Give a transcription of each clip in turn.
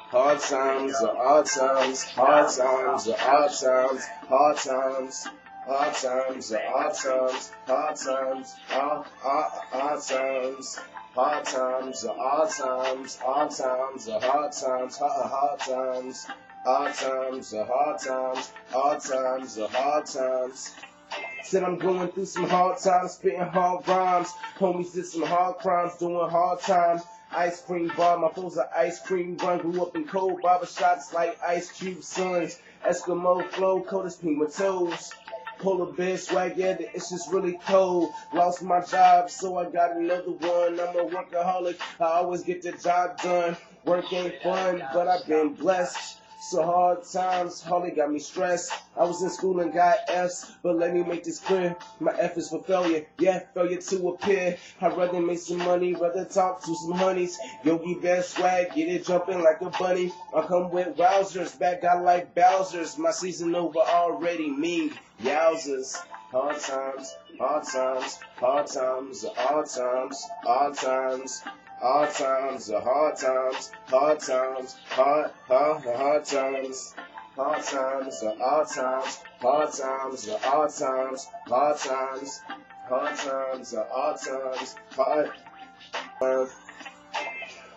Hard times are our times, hard times are our times, hard times. Hard times are our times, hard times, our times. Hard times are our times, hard times are hard times, hard times. Hard times are hard times, hard times are hard times. Said I'm going through some hard times, spitting hard rhymes. Homies did some hard crimes, doing hard time. Ice cream bar, my foes are ice cream run. Grew up in cold barbershops like Ice Cube sons. Eskimo flow, cold as penguin toes. Polar bear swag, yeah, it's just really cold. Lost my job, so I got another one. I'm a workaholic, I always get the job done. Work ain't fun, but I've been blessed. So hard times, hardly got me stressed. I was in school and got F's, but let me make this clear. My F is for failure, yeah, failure to appear. I'd rather make some money, rather talk to some honeys. Yogi Bear swag, get it jumping like a bunny. I come with wowzers, back out like Bowsers. My season over already, mean yowzers. Hard times, hard times, hard times, hard times, hard times. Hard times are hard times, hard times, hard times. Hard times are hard times, hard times are hard times, hard times. Hard times are hard times, hard times.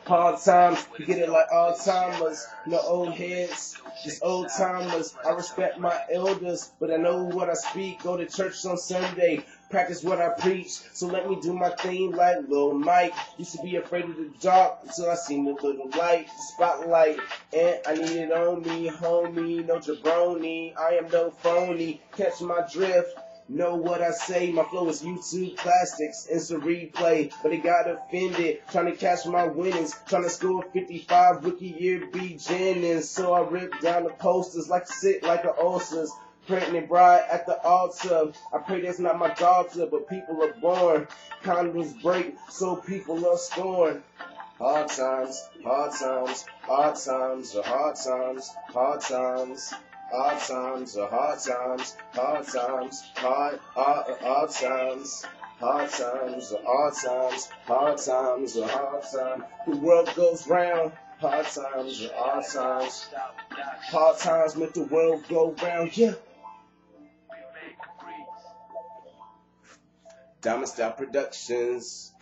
Hard times, you get it like Alzheimer's, no old heads, just old timers. I respect my elders, but I know what I speak. Go to church on Sunday, practice what I preach. So let me do my thing like Lil Mike. Used to be afraid of the dark until I seen the little light, the spotlight, and I need it on me, homie. No jabroni, I am no phony. Catch my drift. Know what I say, my flow is YouTube classics, instant replay, but it got offended, trying to catch my winnings, trying to score 55, rookie year B Jennings, so I ripped down the posters like sick like the ulcers, pregnant bride at the altar, I pray that's not my daughter, but people are born, condoms break, so people are scorned. Hard times, hard times, hard times, hard times, hard times. Hard times are hard times, hard times, hard times. Hard times are hard times, hard times are hard times. The world goes round, hard times are hard times. Hard times make the world go round, yeah. Diamond Style Productions.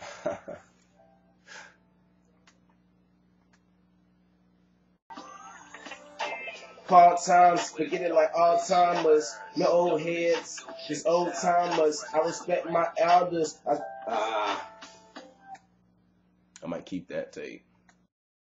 Hard times, forget it like Alzheimer's. No old heads, just old timers. I respect my elders. I might keep that tape.